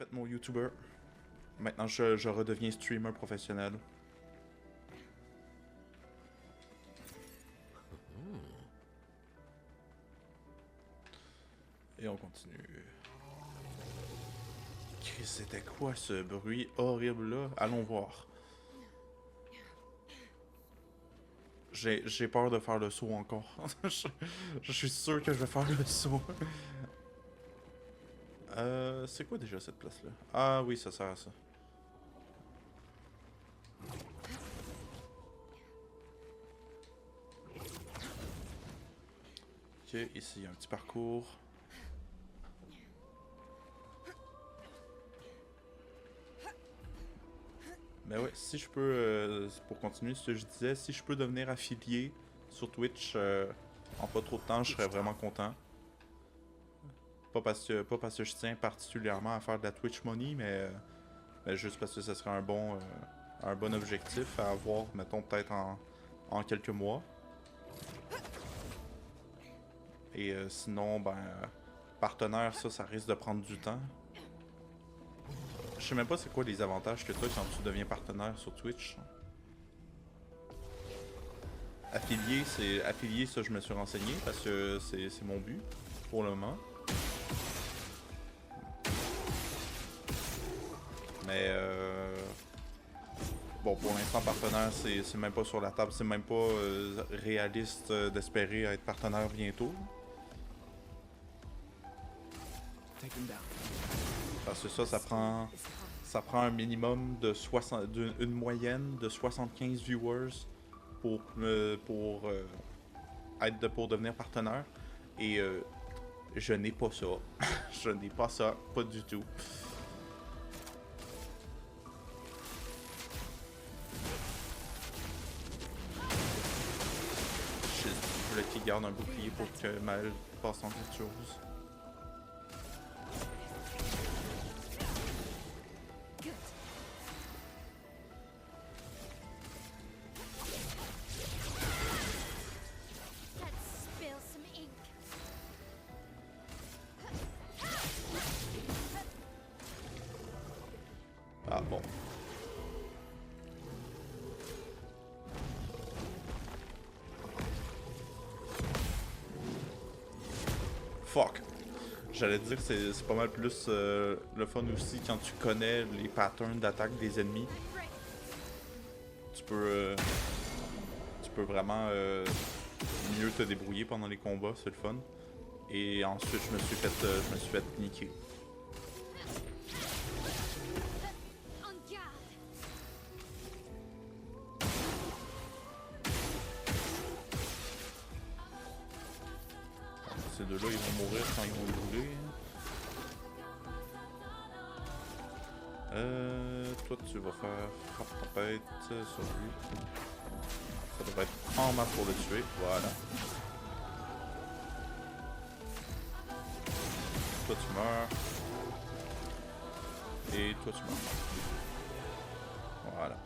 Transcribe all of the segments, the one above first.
fait mon YouTuber. Maintenant, je redeviens streamer professionnel. Et on continue. C'était quoi ce bruit horrible là? Allons voir. J'ai peur de faire le saut encore. je suis sûr que je vais faire le saut. C'est quoi déjà cette place là? Ah oui, ça sert à ça. Ok, ici il y a un petit parcours. Mais ouais, si je peux, pour continuer ce que je disais, si je peux devenir affilié sur Twitch en pas trop de temps, je serais vraiment content. Pas parce que je tiens particulièrement à faire de la Twitch Money, mais juste parce que ce serait un bon objectif à avoir, mettons, peut-être en quelques mois. Et sinon, partenaire, ça risque de prendre du temps. Je sais même pas c'est quoi les avantages que tu as quand tu deviens partenaire sur Twitch. Affilié, ça je me suis renseigné parce que c'est mon but pour le moment. Mais bon, pour l'instant, partenaire, c'est même pas sur la table, c'est même pas réaliste d'espérer être partenaire bientôt. Parce que ça prend un minimum de une moyenne de 75 viewers pour pour devenir partenaire. Et je n'ai pas ça. Je n'ai pas ça, pas du tout. Je voulais qu'il garde un bouclier pour que Maël passe en virtuose. Ah bon. Fuck. J'allais dire que c'est pas mal plus le fun aussi quand tu connais les patterns d'attaque des ennemis. Tu peux, euh, tu peux vraiment mieux te débrouiller pendant les combats, c'est le fun. Et ensuite, je me suis fait niquer. Ces deux-là, ils vont mourir quand ils vont brûler. Toi, tu vas faire frappe tempête sur lui. Ça devrait être en masse pour le tuer. Voilà. Toi, tu meurs. Et toi, tu meurs. Voilà.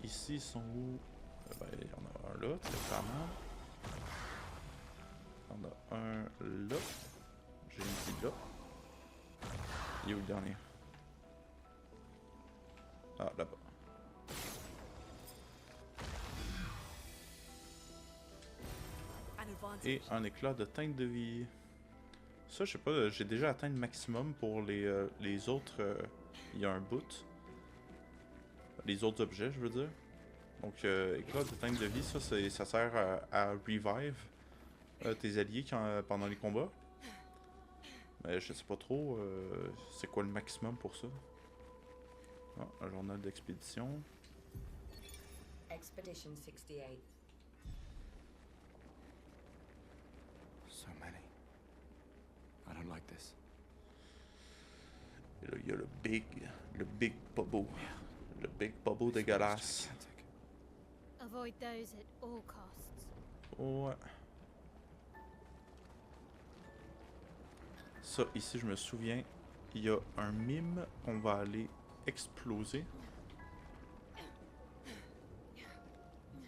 Ici, ils sont où? Il y en a un là, très clairement. Il y en a un là. J'ai une qui là. Il est où le dernier? Ah, là-bas. Et un éclat de teinte de vie. Ça, je sais pas, j'ai déjà atteint le maximum pour les autres. Il y a un bout. Les autres objets, je veux dire. Donc, éclat de teinte de vie, ça sert à revive tes alliés pendant les combats. Mais je sais pas trop c'est quoi le maximum pour ça. Ah, un journal d'expédition. Expedition 68. So many. I don't like this. Et là, il y a le big bobo. Le big bobo dégueulasse. Gigantic. Avoid those at all costs. Ouais. Ça, ici, je me souviens, il y a un mime qu'on va aller exploser.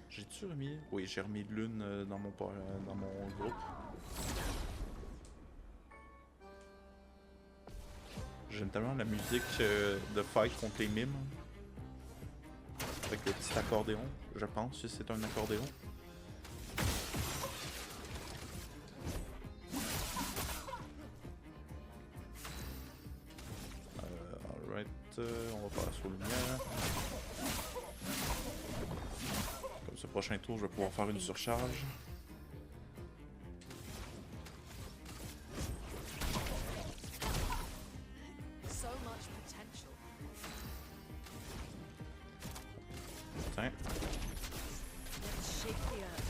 J'ai-tu remis? Oui, j'ai remis l'une dans mon groupe. J'aime tellement la musique de fight contre les mimes. Avec le petit accordéon, je pense que c'est un accordéon. Alright, on va faire sur lumière. Comme ce prochain tour, je vais pouvoir faire une surcharge. So much potential. Tiens. Let's shake the earth.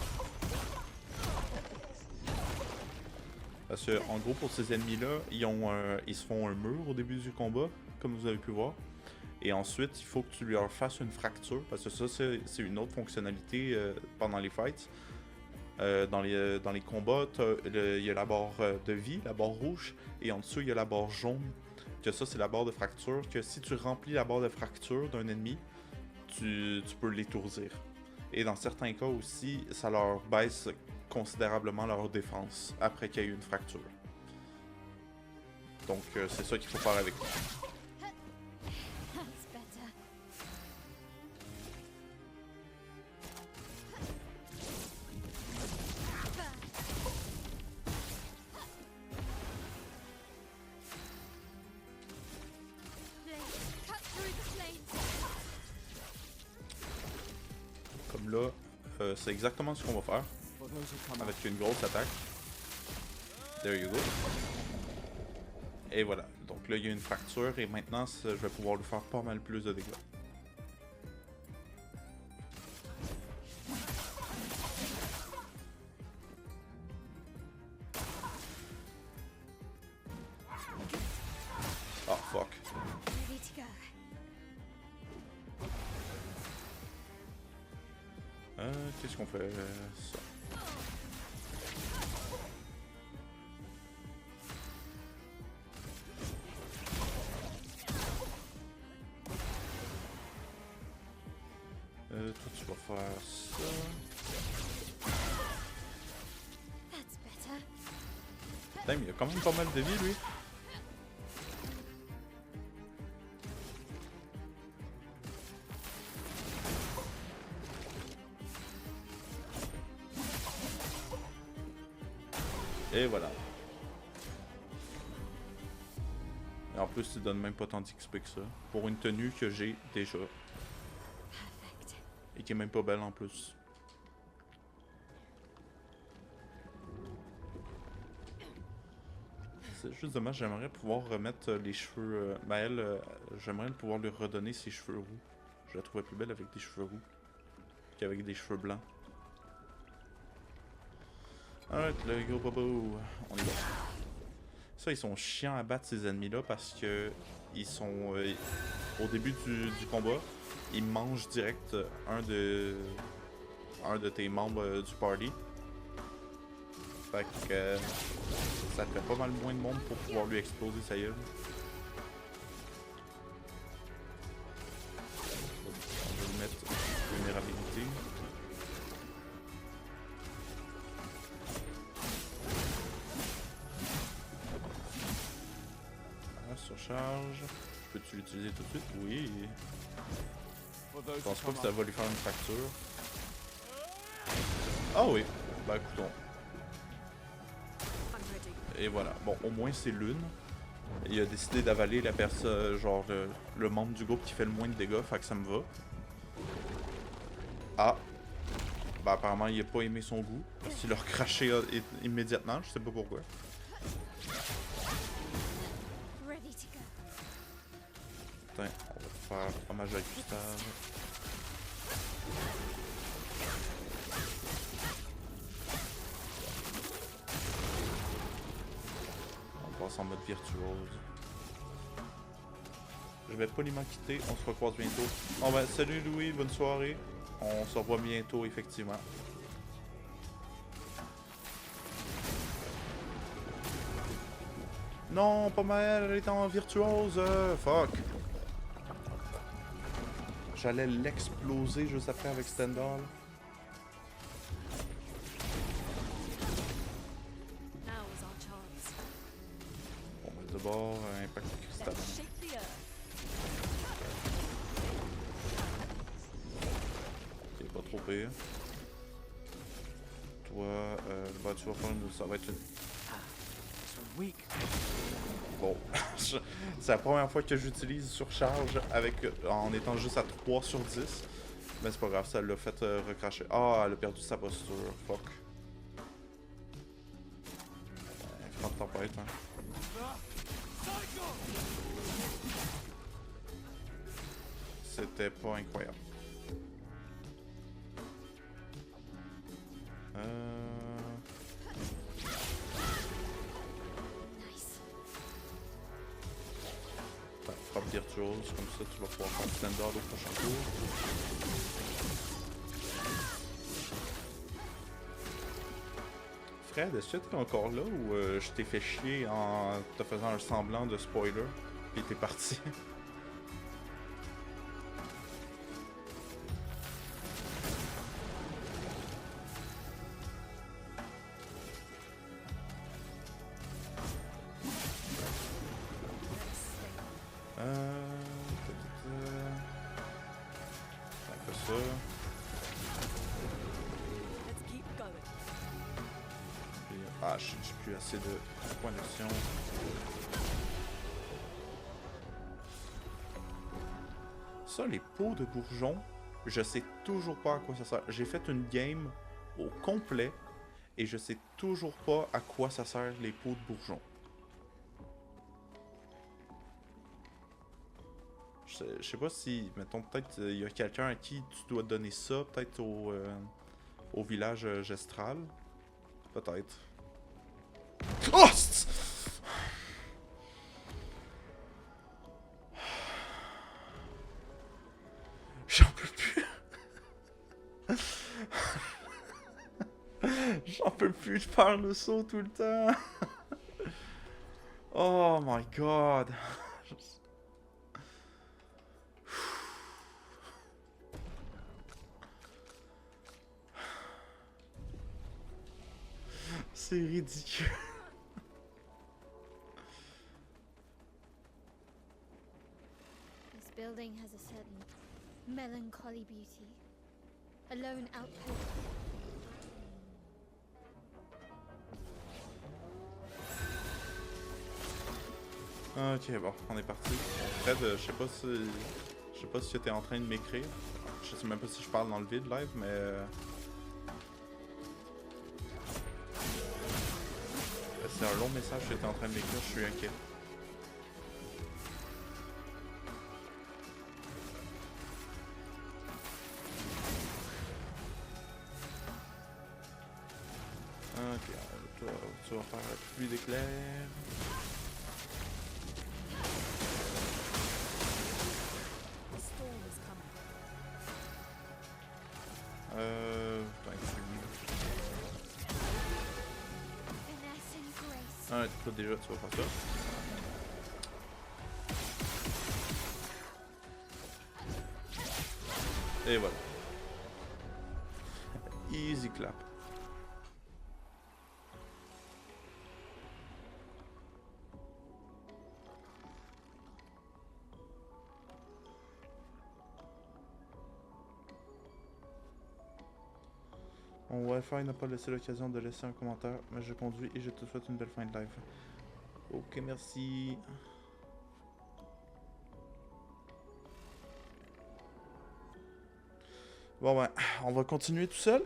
Parce que, en gros, pour ces ennemis-là, ils se font un mur au début du combat, comme vous avez pu voir. Et ensuite, il faut que tu leur fasses une fracture, parce que ça, c'est une autre fonctionnalité pendant les fights. Dans les combats, il y a la barre de vie, la barre rouge, et en dessous, il y a la barre jaune. Que ça, c'est la barre de fracture, que si tu remplis la barre de fracture d'un ennemi, tu peux l'étourdir. Et dans certains cas aussi, ça leur baisse considérablement leur défense après qu'il y ait eu une fracture. Donc c'est ça qu'il faut faire avec. That's better. Cut through the flames. Comme là, c'est exactement ce qu'on va faire For those who come out, avec une grosse attaque. There you go. Et voilà. Donc là, il y a une fracture et maintenant, je vais pouvoir lui faire pas mal plus de dégâts. Oh fuck. Ready to go. Qu'est-ce qu'on fait? Ça. Toi, tu vas faire ça. That's better. Putain, mais il a quand même pas mal de vie, lui. Et voilà. Et en plus, il donne même pas tant d'XP que ça. Pour une tenue que j'ai déjà. Perfect. Et qui est même pas belle en plus. C'est juste dommage, j'aimerais pouvoir remettre les cheveux... elle, j'aimerais pouvoir lui redonner ses cheveux roux. Je la trouvais plus belle avec des cheveux roux qu'avec des cheveux blancs. Alright, le gros bobo, on y va. Ça, ils sont chiants à battre ces ennemis-là parce que ils sont... au début du combat, ils mangent direct un de tes membres du party. Fait que ça te fait pas mal moins de monde pour pouvoir lui exploser sa gueule. On va lui mettre vulnérabilité. Ah, surcharge. Peux-tu l'utiliser tout de suite? Oui. for those Je who pense pas come que ça out, va lui faire une fracture. Ah oui. Bah écoutons. I'm ready. Et voilà. Bon, au moins c'est l'une. Il a décidé d'avaler la personne, genre le membre du groupe qui fait le moins de dégâts, fait que ça me va. Ah. Bah apparemment il a pas aimé son goût. Parce qu'il a recraché immédiatement, je sais pas pourquoi. Ready to go. Putain, on va faire hommage à Gustave. On passe en mode virtuose. Je vais poliment quitter, on se recroise bientôt. Bon ben, salut Louis, bonne soirée. On se revoit bientôt, effectivement. Non, pas mal, elle est en virtuose. Fuck. J'allais l'exploser juste après avec Stendhal. Now is our chance. Bon, ben, d'abord, impact cristal. Let's pire. Toi, bah tu vas faire une... Ça va être une... This one's weak. Bon. C'est la première fois que j'utilise surcharge avec, en étant juste à 3 sur 10. Mais c'est pas grave, ça l'a fait recracher. Ah, elle a perdu sa posture. Fuck. Pas de tempête, hein. C'était pas incroyable. Nice. Frappe virtuose, comme ça tu vas pouvoir faire standard au prochain tour. Fred, est-ce que t'es encore là ou je t'ai fait chier en te faisant un semblant de spoiler et t'es parti? Après ça. Let's keep going. Puis, ah, j'ai plus assez de points d'action. Ça, les pots de bourgeons, je sais toujours pas à quoi ça sert. J'ai fait une game au complet et je sais toujours pas à quoi ça sert les pots de bourgeons. Je sais pas si, mettons, peut-être il y a quelqu'un à qui tu dois donner ça, peut-être au village Gestral. Peut-être. Oh! J'en peux plus. J'en peux plus de faire le saut tout le temps. Oh my god. C'est ridicule. This building has a certain melancholy beauty. A lone outpost. Ok, bon, on est parti. Fred, je sais pas si tu étais en train de m'écrire. Je sais même pas si je parle dans le vide live, mais c'est un long message que tu étais en train de m'écrire, je suis inquiet. Ok, toi, tu vas faire la pluie d'éclairs. The storm is coming. Finesse and grace. Ah, toi déjà, tu vas faire ça. Et voilà. Easy clap. Mon Wi-Fi n'a pas laissé l'occasion de laisser un commentaire, mais je conduis et je te souhaite une belle fin de live. Ok, merci. Bon ben, on va continuer tout seul.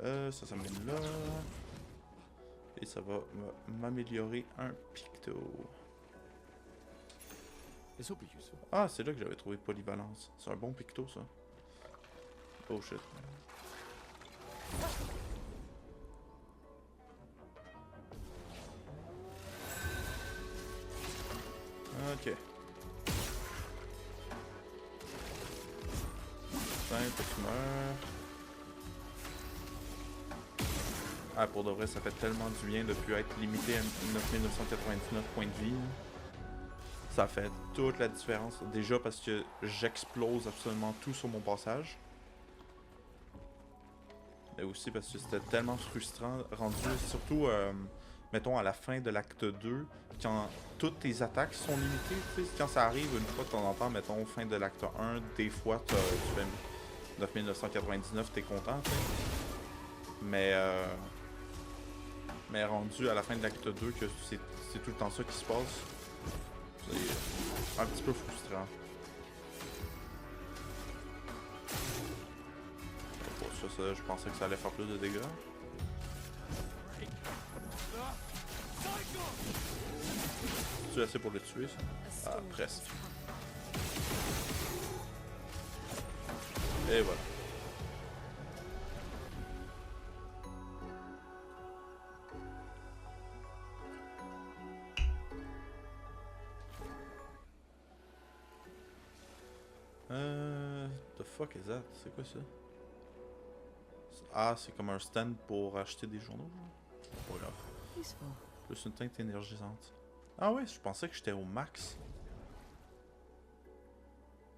Ça m'amène là. Et ça va m'améliorer un picto. This will be useful. Ah, c'est là que j'avais trouvé polyvalence. C'est un bon picto, ça. Oh shit. Ok. Simple, tu meurs. Ah, pour de vrai, ça fait tellement du bien de plus être limité à 9999 points de vie. Ça fait toute la différence. Déjà parce que j'explose absolument tout sur mon passage. Mais aussi parce que c'était tellement frustrant, rendu surtout mettons à la fin de l'acte 2, quand toutes tes attaques sont limitées, tu sais, quand ça arrive une fois de temps en temps, mettons fin de l'acte 1, des fois tu fais 9999, t'es content, tu sais. Mais rendu à la fin de l'acte 2, que c'est tout le temps ça qui se passe, c'est un petit peu frustrant. Pour ça, je pensais que ça allait faire plus de dégâts. C'est assez pour le tuer, ça? A Ah, storm presque. has come. Et voilà. The fuck is that? C'est quoi ça? Ah, c'est comme un stand pour acheter des journaux. Pas grave. Useful. Plus une teinte énergisante. Ah ouais, je pensais que j'étais au max.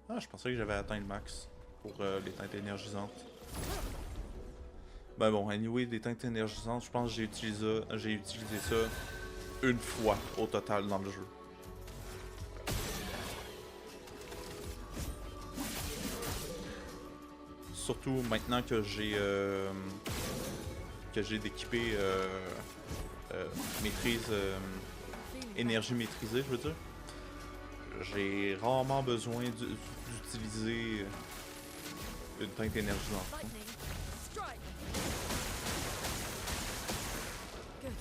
Ah, je pensais que j'avais atteint le max pour les teintes énergisantes. Ben bon, anyway, des teintes énergisantes, je pense que j'ai utilisé ça une fois au total dans le jeu. Surtout maintenant que j'ai d'équipé maîtrise énergie maîtrisée, je veux dire. J'ai rarement besoin d'utiliser une teinte énergisante. Lightning. Strike. Good.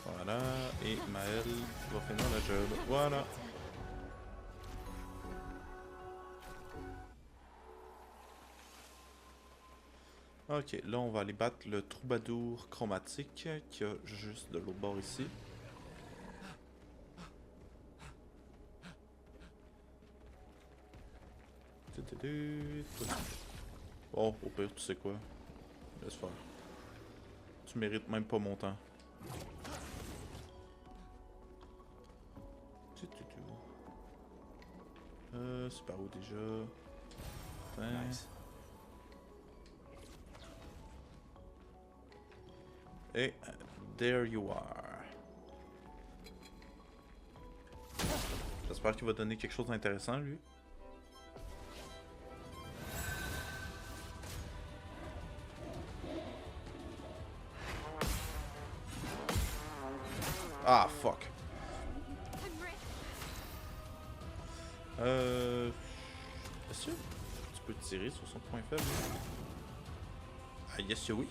Voilà, et Maël va finir la job. Voilà. Ok, là on va aller battre le troubadour chromatique qui a juste de l'autre bord ici. Bon, au pire, tu sais quoi? Laisse faire. Tu mérites même pas mon temps. C'est par où déjà? Nice. Et there you are. J'espère qu'il va donner quelque chose d'intéressant, lui. Ah, fuck. Est-ce que tu peux tirer sur son point faible? Ah, yes, oui.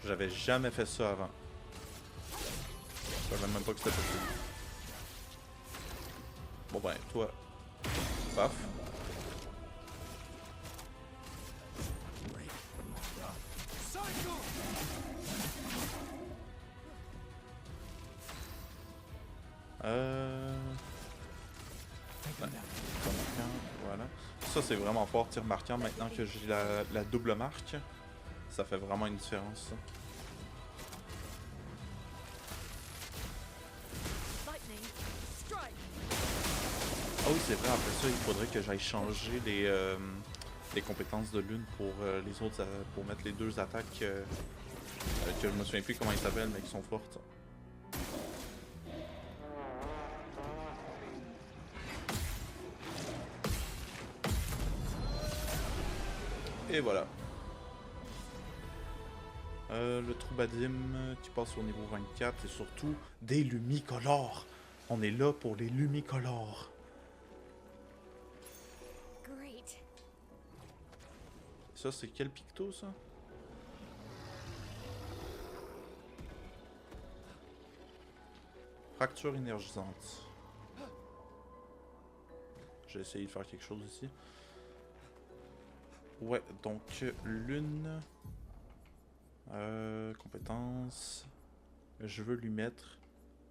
J'avais jamais fait ça avant. Je savais même pas que c'était possible. Bon ben, toi. Paf. Ouais, tir marquant, voilà. Ça c'est vraiment fort, tir marquant maintenant que j'ai la double marque. Ça fait vraiment une différence, ça. Lightning. Strike. Ah oui, c'est vrai, après ça, il faudrait que j'aille changer les compétences de l'une pour les autres, pour mettre les deux attaques que je me souviens plus comment ils s'appellent, mais qui sont fortes. Et voilà. Le troubadim qui passe au niveau 24 et surtout des lumicolores. On est là pour les lumicolores. Great. Ça, c'est quel picto, ça? Fracture énergisante. J'ai essayé de faire quelque chose ici. Ouais, donc l'une... compétence... Je veux lui mettre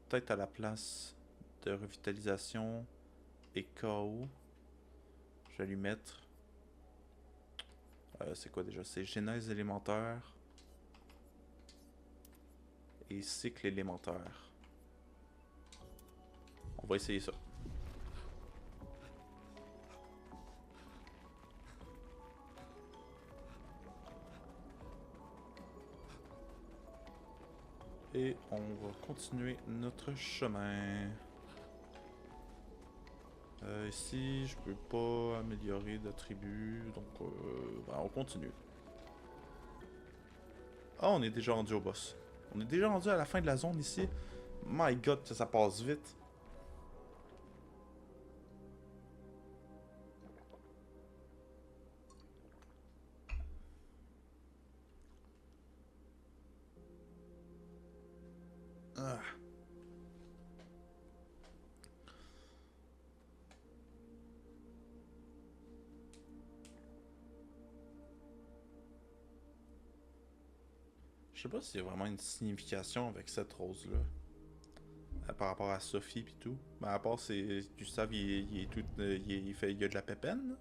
peut-être à la place de revitalisation et KO. Je vais lui mettre... c'est quoi déjà? C'est genèse élémentaire et cycle élémentaire. On va essayer ça. on va continuer notre chemin. Ici, je peux pas améliorer de tribu, donc ben, on continue. Ah, on est déjà rendu au boss. On est déjà rendu à la fin de la zone ici. My god, que ça passe vite. Ah. Je sais pas s'il y a vraiment une signification avec cette rose-là. Par rapport à Sophie pis tout. Mais à part, c'est. Gustave, il est tout. Il y a de la pépine, là.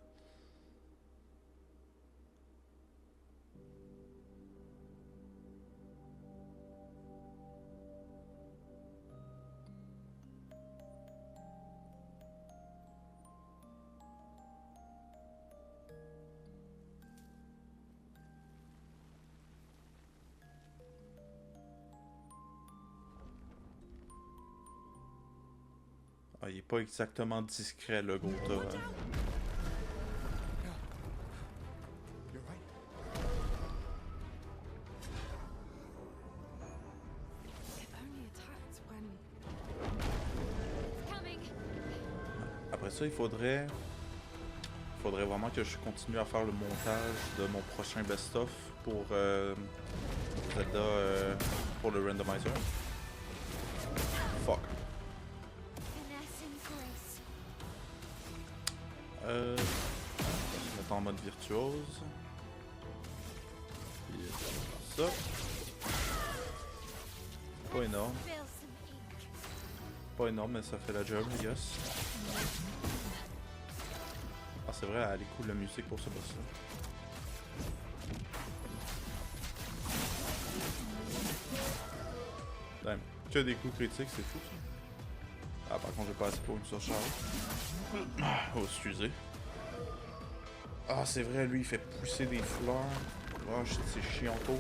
Ah, il est pas exactement discret, le Gotha. Watch Hein. out! You're right. It only attacked when. Coming. Après ça, il faudrait vraiment que je continue à faire le montage de mon prochain best-of pour Zelda, pour le randomizer. Fuck. Finesse and grace. Je vais se mettre en mode virtuose. Puis ça. Pas énorme. Spill some ink. Pas énorme, mais ça fait la job, I guess. Ah, c'est vrai, elle est cool la musique pour ce boss-là. Damn. Que des coups critiques, c'est fou ça. Ah, par contre, j'ai pas assez pour une surcharge. Oh, excusez. Ah, c'est vrai, lui, il fait pousser des fleurs. Ah, c'est chiant ça.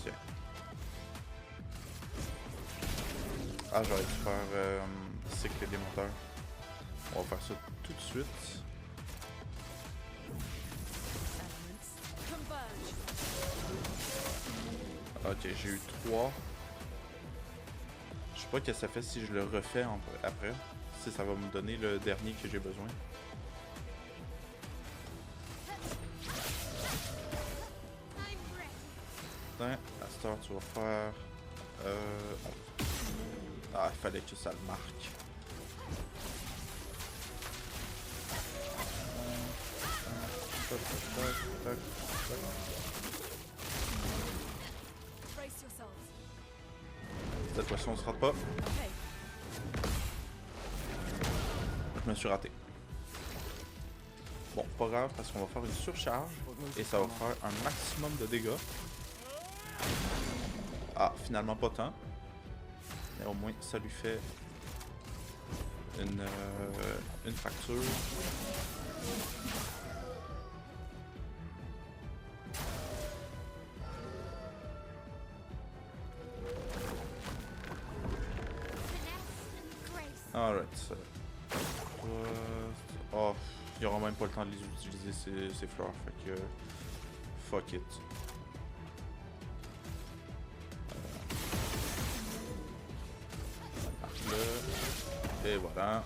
Tiens. Ah, j'aurais dû faire cycle élémentaire. On va faire ça tout de suite. Elements converge. Ok, j'ai eu 3. Je sais pas ce que ça fait si je le refais après. Si ça va me donner le dernier que j'ai besoin. I'm ready. Attends, à cette heure, tu vas faire... 11. Ah, il fallait que ça le marque. Brace yourselves. Cette fois-ci, on se rate pas. Okay. Je me suis raté. Bon, pas grave, parce qu'on va faire une surcharge. Et ça va faire un maximum de dégâts. Ah, finalement pas tant. Mais au moins, ça lui fait une fracture. Finesse and grace. Alright, ça. Oh, il y aura même pas le temps de les utiliser ces fleurs, fait que. Fuck it. Marque-le. Et voilà.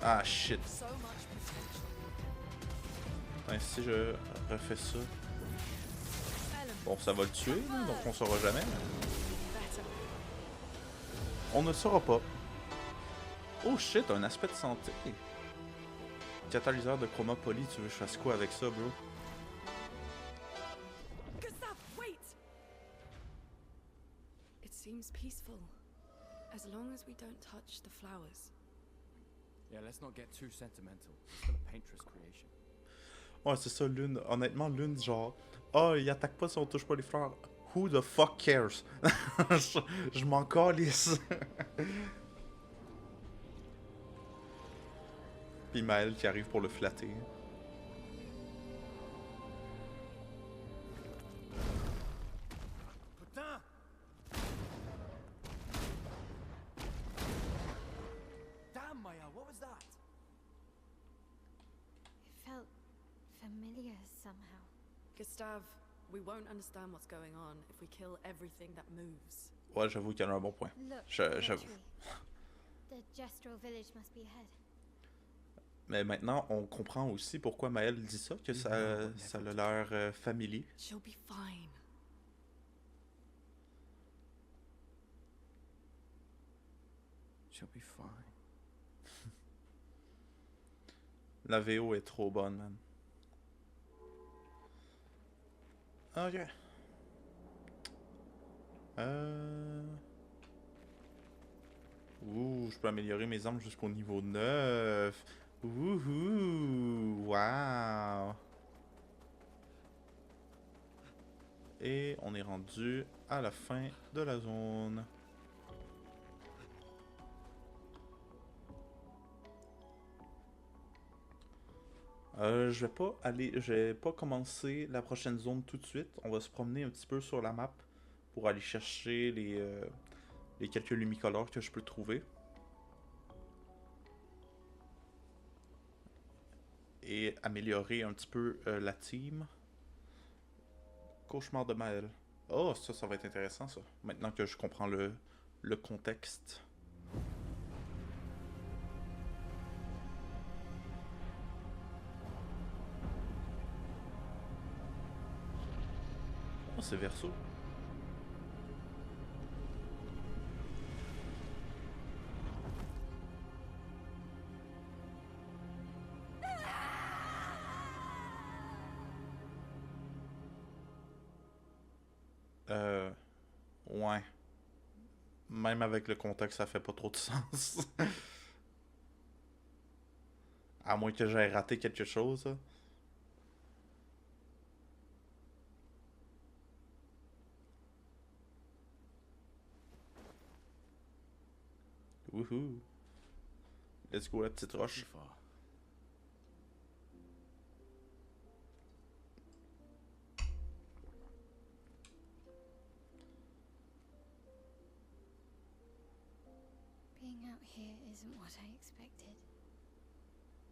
Ah shit. So much potential. Attends, si je refais ça. Element Bon, ça va le tuer, là, donc on saura jamais. better. On ne le saura pas. Oh shit, un aspect de santé. Catalyseur de chroma poly, tu veux que je fasse quoi avec ça, bro? Gustav, wait! It seems peaceful. As long as we don't touch the flowers. Yeah, let's not get too sentimental. It's still a painter's creation. Ouais, c'est ça, Lune. Honnêtement, Lune, genre... Ah, il attaque pas si on touche pas les fleurs. Who the fuck cares? Je m'en calisse. Puis Maël qui arrive pour le flatter. Putain! Damn, Maya, what was that? It felt familiar somehow. Gustav, we won't understand what's going on if we kill everything that moves. Ouais, j'avoue qu'elle a un bon point. Look, J'avoue. Petrie. The Jestral village must be ahead. Mais maintenant, on comprend aussi pourquoi Maël dit ça, que ça a l'air familier. She'll be fine. She'll be fine. La VO est trop bonne, man. Ok. Ouh, je peux améliorer mes armes jusqu'au niveau 9. Wouhou! Wow! Et on est rendu à la fin de la zone. Je vais pas commencer la prochaine zone tout de suite. On va se promener un petit peu sur la map pour aller chercher les quelques lumicolores que je peux trouver. Et améliorer un petit peu la team. Cauchemar de Maël. Oh, ça va être intéressant ça. Maintenant que je comprends le contexte. Oh, c'est Verseau. Ouais. Même avec le contexte, ça fait pas trop de sens. À moins que j'aie raté quelque chose. Là. Wouhou. Let's go la petite roche. Too far. Being out here isn't what I expected.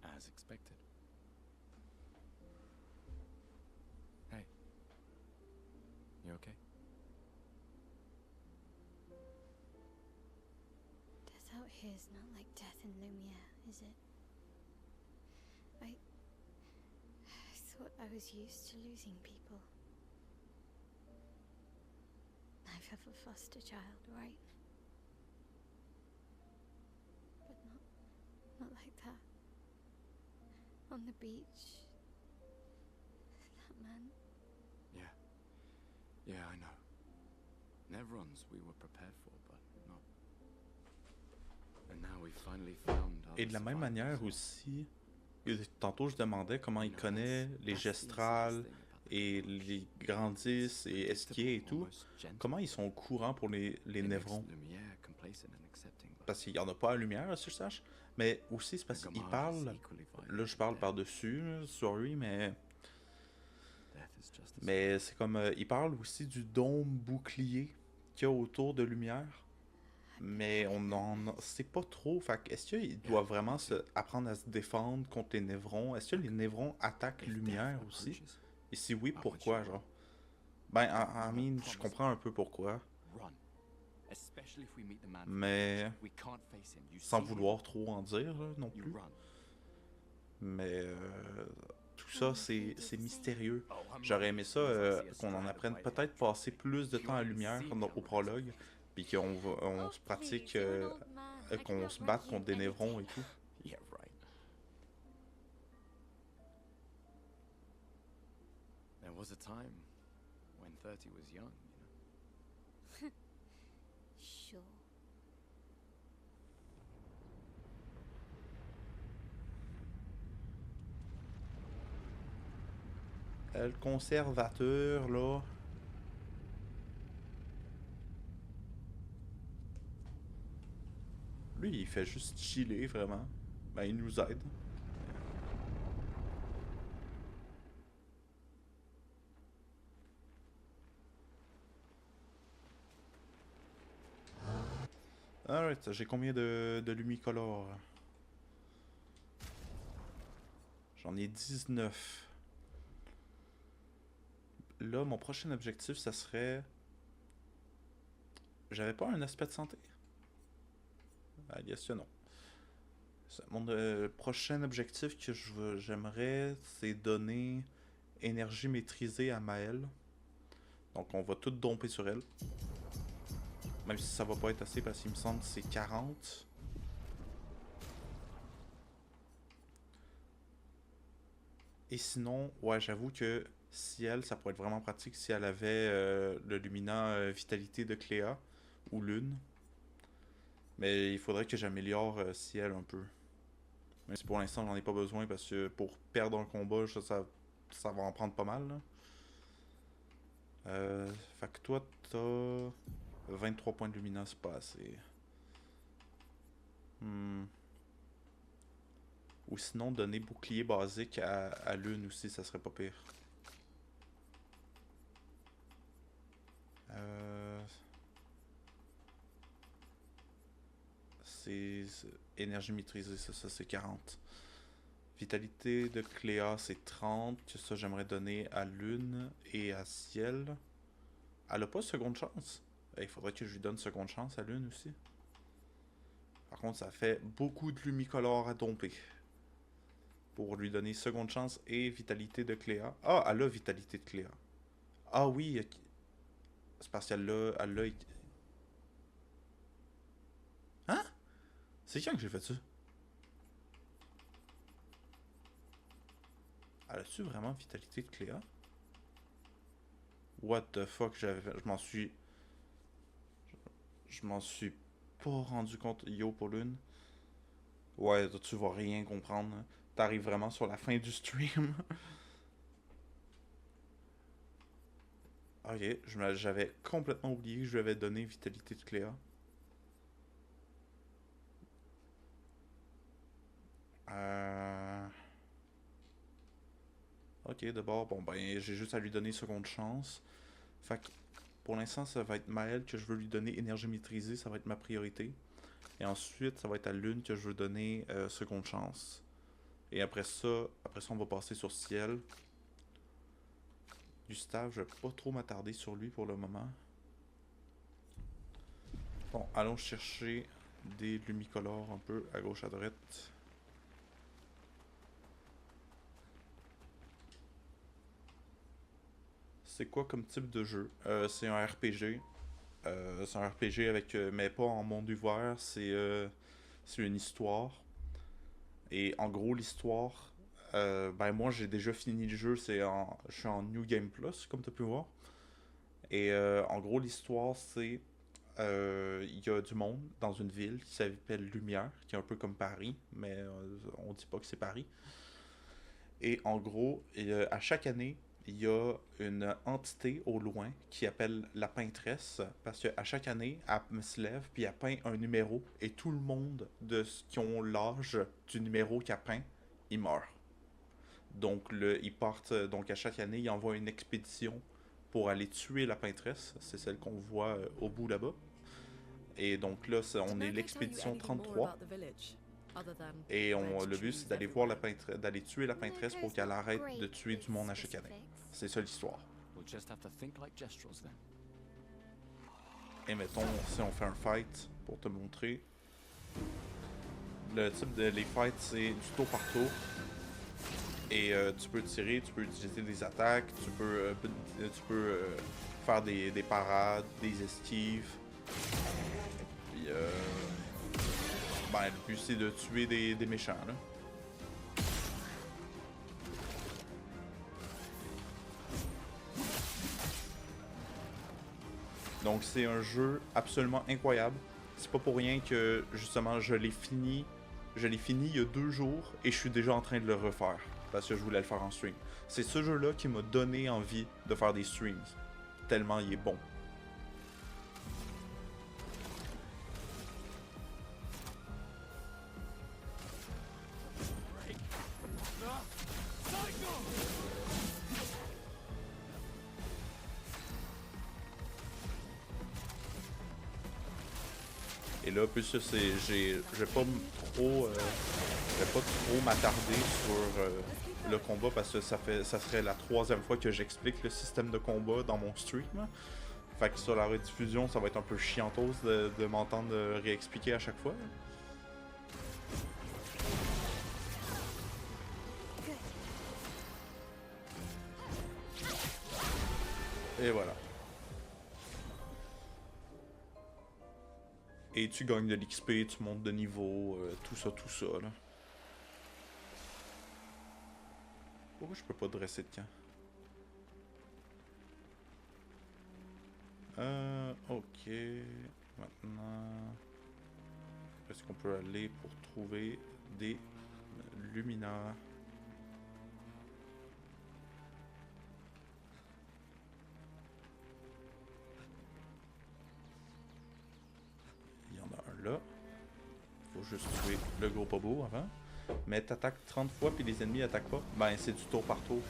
As expected. Hey. You okay? Death out here's not like death in Lumiere, is it? I thought I was used to losing people. I've have a foster child, right? But not like that. On the beach. That man. Yeah. Yeah, I know. Nevrons we were prepared for, but not. And now we finally found Et de la même manière aussi, tantôt je demandais comment il connaît les gestrales et les grandis et esquiers et tout. Comment ils sont au courant pour les névrons? Parce qu'il n'y en a pas à lumière, si je sache. Mais aussi, c'est parce qu'il parle. Là, je parle par-dessus, sorry, mais c'est comme. Il parle aussi du dôme bouclier qu'il y a autour de lumière. Mais on en sait pas trop. Fait que est-ce qu'il doit vraiment apprendre à se défendre contre les névrons? Est-ce que les névrons attaquent lumière aussi? Et si oui, pourquoi, genre? Ben, I mean, je comprends un peu pourquoi. Mais sans vouloir trop en dire là, non plus. Mais tout ça, c'est mystérieux. J'aurais aimé ça qu'on en apprenne peut-être passer plus de temps à la lumière au prologue, puis on se pratique, qu'on se batte contre des névrons et tout. Yeah, right. There was a time when 30 was young, you know. Sure. Le conservateur, là. Lui, il fait juste chiller, vraiment. Ben, il nous aide. Alright, j'ai combien de Lumicolor? J'en ai 19. Là, mon prochain objectif, ça serait... J'avais pas un aspect de santé? Ah, yes, non. Mon prochain objectif que j'aimerais, c'est donner énergie maîtrisée à Maëlle. Donc on va tout domper sur elle. Même si ça va pas être assez parce qu'il me semble que c'est 40. Et sinon, ouais, j'avoue que Ciel, ça pourrait être vraiment pratique si elle avait le luminant vitalité de Cléa ou Lune. Mais il faudrait que j'améliore Ciel un peu. Même si pour l'instant j'en ai pas besoin parce que pour perdre un combat, ça va en prendre pas mal. Là. Fait que toi, t'as 23 points de luminance, c'est pas assez. Ou sinon, donner bouclier basique à Lune aussi, ça serait pas pire. C'est énergie maîtrisée, ça c'est 40. Vitalité de Cléa, c'est 30. Que ça, j'aimerais donner à Lune et à Ciel. Elle a pas seconde chance. Il faudrait que je lui donne seconde chance à Lune aussi. Par contre, ça fait beaucoup de Lumicolor à domper. Pour lui donner seconde chance et vitalité de Cléa. Ah, elle a vitalité de Cléa. Ah oui, okay. C'est parce qu'elle l'a... Hein? C'est quand que j'ai fait ça? Elle a-tu vraiment vitalité de Cléa? What the fuck, j'avais fait... Je m'en suis pas rendu compte. Yo pour Lune. Ouais, tu vas rien comprendre. Hein. T'arrives vraiment sur la fin du stream. Ok, j'avais complètement oublié que je lui avais donné vitalité de Cléa. Ok, d'abord, bon ben, j'ai juste à lui donner seconde chance. Fait que, pour l'instant, ça va être Maëlle que je veux lui donner énergie maîtrisée, ça va être ma priorité. Et ensuite, ça va être à Lune que je veux donner seconde chance. Et après ça, on va passer sur Ciel. Gustave, je vais pas trop m'attarder sur lui pour le moment. Bon, allons chercher des lumicolores un peu à gauche à droite. C'est quoi comme type de jeu? C'est un RPG. C'est un RPG avec, mais pas en monde ouvert, c'est une histoire. Et en gros, l'histoire, ben moi j'ai déjà fini le jeu, je suis en New Game Plus, comme tu peux voir. Et en gros, l'histoire, c'est il y a du monde dans une ville qui s'appelle Lumière, qui est un peu comme Paris, mais on dit pas que c'est Paris. Et en gros, à chaque année, il y a une entité au loin qui appelle la peintresse, parce qu'à chaque année, elle se lève puis elle peint un numéro, et tout le monde qui ont l'âge du numéro qu'elle peint, ils meurent. Donc ils partent, donc à chaque année, ils envoient une expédition pour aller tuer la peintresse, c'est celle qu'on voit au bout là-bas. Et donc là, on est l'expédition 33. Et le but, c'est d'aller voir d'aller tuer la peintresse pour qu'elle arrête de tuer du monde à chaque année. C'est ça l'histoire. Et mettons, si on fait un fight, pour te montrer. Le type les fights, c'est du tour par tour. Et tu peux tirer, tu peux utiliser des attaques, tu peux faire des parades, des esquives. Puis ben, le but c'est de tuer des méchants là. Donc c'est un jeu absolument incroyable. C'est pas pour rien que justement je l'ai fini il y a 2 jours et je suis déjà en train de le refaire. Parce que je voulais le faire en stream. C'est ce jeu-là qui m'a donné envie de faire des streams. Tellement il est bon. Et là, plus je vais pas trop m'attarder sur le combat parce que ça serait la 3e fois que j'explique le système de combat dans mon stream. Fait que sur la rediffusion, ça va être un peu chiantos de m'entendre réexpliquer à chaque fois. Et voilà. Et tu gagnes de l'XP, tu montes de niveau, tout ça là. Pourquoi je peux pas dresser de camp? Ok. Maintenant... Est-ce qu'on peut aller pour trouver des luminaires? Il y en a un là. Faut juste tuer le gros pobo avant. Mais t'attaques 30 fois puis les ennemis attaquent pas. Ben c'est du tour par tour.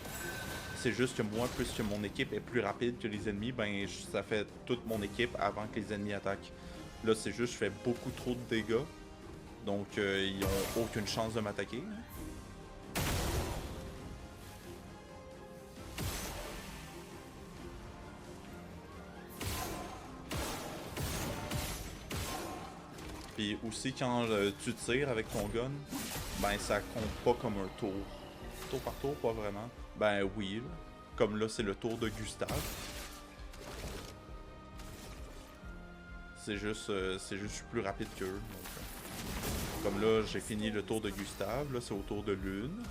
C'est juste que moi, plus que mon équipe est plus rapide que les ennemis, ben ça fait toute mon équipe avant que les ennemis attaquent. Là c'est juste je fais beaucoup trop de dégâts. Donc ils ont aucune chance de m'attaquer. Puis aussi quand tu tires avec ton gun, ben ça compte pas comme un tour. Tour par tour, pas vraiment. Ben oui, là. Comme là c'est le tour de Gustave. C'est juste je suis plus rapide qu'eux. Donc, comme là j'ai fini le tour de Gustave, là c'est au tour de Lune.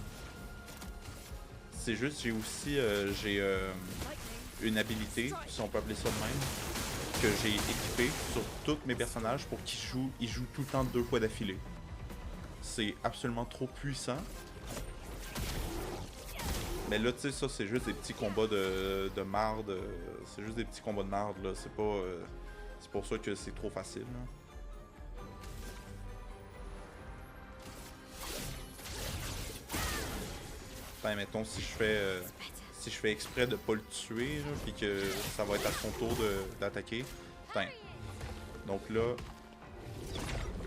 C'est juste j'ai aussi une habilité, si on peut appeler ça de même, que j'ai équipée sur tous mes personnages pour qu'ils jouent tout le temps 2 fois d'affilée. C'est absolument trop puissant. Mais là, tu sais, ça, c'est juste des petits combats de marde. C'est juste des petits combats de marde, là. C'est pas... c'est pour ça que c'est trop facile, là. Ben, mettons, si je fais exprès de pas le tuer, là, puis que ça va être à son tour d'attaquer. Ben, donc là,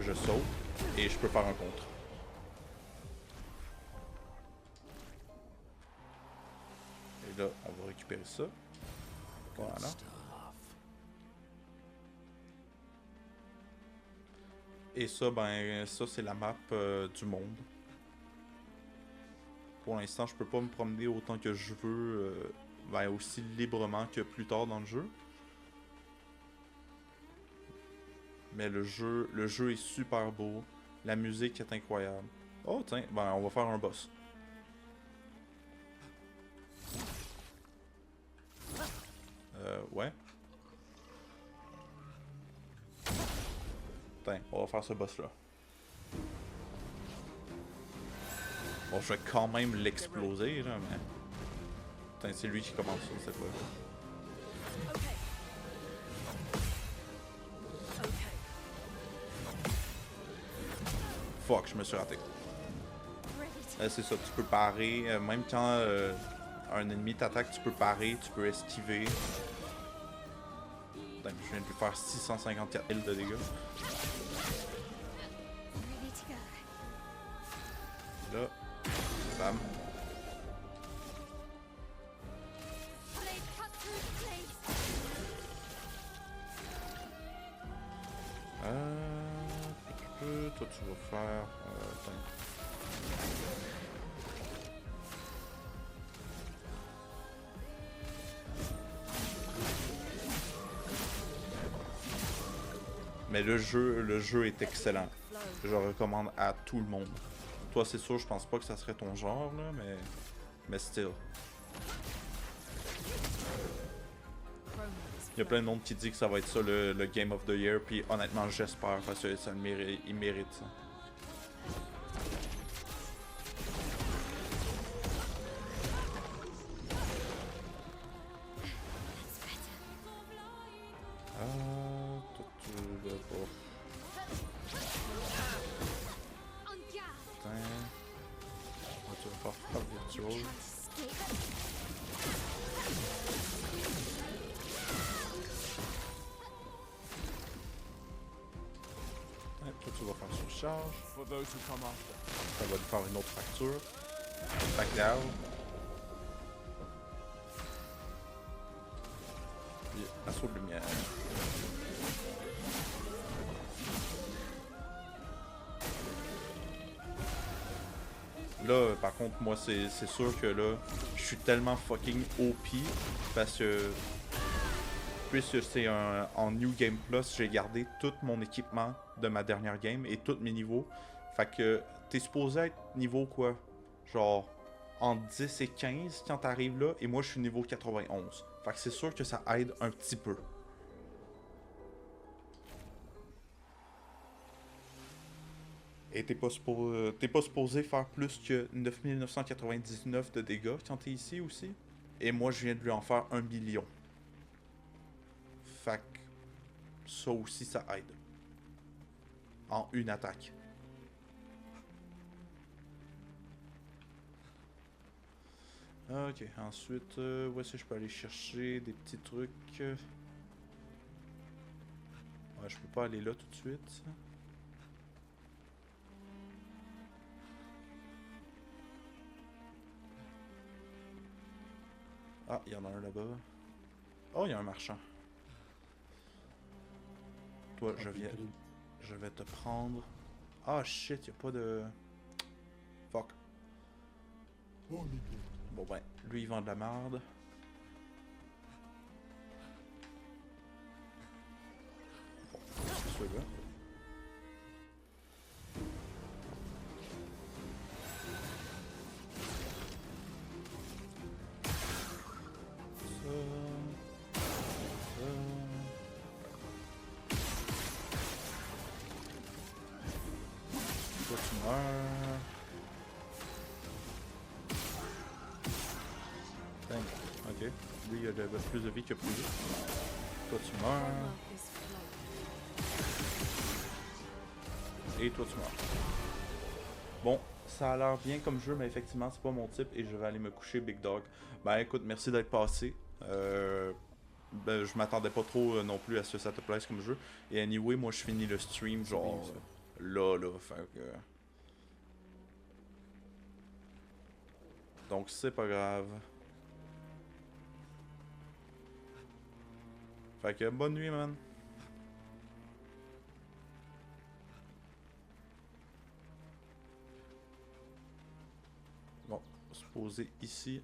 je saute, et je peux faire un contre. Et là, on va récupérer ça. Voilà. Et ça, ben, ça c'est la map du monde. Pour l'instant, je peux pas me promener autant que je veux, ben, aussi librement que plus tard dans le jeu. Mais le jeu est super beau. La musique est incroyable. Oh, tiens, ben, on va faire un boss. Ouais. Tiens, on va faire ce boss-là. Bon, je vais quand même l'exploser, là, mais... Putain, c'est lui qui commence ça, cette fois. Fuck, je me suis raté. C'est ça, tu peux parer, même quand un ennemi t'attaque, tu peux parer, tu peux esquiver. Putain, je viens de lui faire 654 000 de dégâts. Là, bam. Toi tu vas faire... Mais le jeu est excellent. Je le recommande à tout le monde. Toi, c'est sûr, je pense pas que ça serait ton genre, là, mais still. Il y a plein de monde qui dit que ça va être ça le Game of the Year, puis honnêtement, j'espère, parce que ça il mérite ça. Toi, tu vas pas. Tu vas faire frappe virtuose. those who come after. Ça va lui faire une autre fracture. Pas grave. Puis, assaut de lumière. Là, par contre, moi, c'est sûr que là, je suis tellement fucking OP parce que puisque c'est en New Game Plus, j'ai gardé tout mon équipement de ma dernière game et tous mes niveaux. Fait que t'es supposé être niveau quoi? Genre entre 10 et 15 quand t'arrives là, et moi je suis niveau 91. Fait que c'est sûr que ça aide un petit peu. Et t'es pas supposé faire plus que 9999 de dégâts quand t'es ici aussi. Et moi je viens de lui en faire 1 million. Fait que ça aussi ça aide. En une attaque. Ok, ensuite, où est-ce que je peux aller chercher des petits trucs? Ouais, je peux pas aller là tout de suite. Ah, il y en a un là-bas. Oh, il y a un marchand. Toi, je vais te prendre. Ah, shit, y a pas de... Fuck. Bon ben, lui il vend de la merde. Bon, c'est celui-là. Toi tu meurs. Ok. Lui, il a plus de vie que plus vite. Toi, tu meurs. Et toi, tu meurs. Bon, ça a l'air bien comme jeu, mais effectivement, c'est pas mon type et je vais aller me coucher, Big Dog. Ben, écoute, merci d'être passé. Ben, je m'attendais pas trop non plus à ce que ça te plaise comme jeu. Et anyway, moi, je finis le stream, genre, là, fait que... Donc, c'est pas grave. Fait que bonne nuit, man. Bon, on va se poser ici.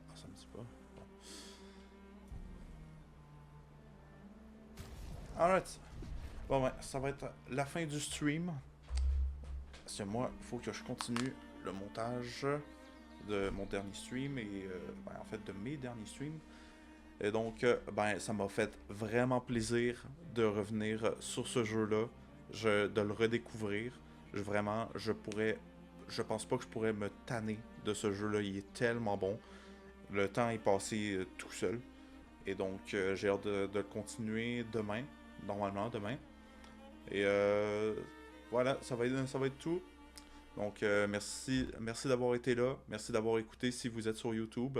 Ah, ça me dit pas. Bon. Alright. Bon, ouais, ça va être la fin du stream. Parce que moi, il faut que je continue le montage de mon dernier stream et ben, en fait de mes derniers streams. Et donc, ben, ça m'a fait vraiment plaisir de revenir sur ce jeu-là, de le redécouvrir. Je pense pas que je pourrais me tanner de ce jeu-là. Il est tellement bon. Le temps est passé tout seul. Et donc, j'ai hâte de le continuer demain, normalement demain. Et voilà, ça va être tout. Donc, merci d'avoir été là. Merci d'avoir écouté si vous êtes sur YouTube.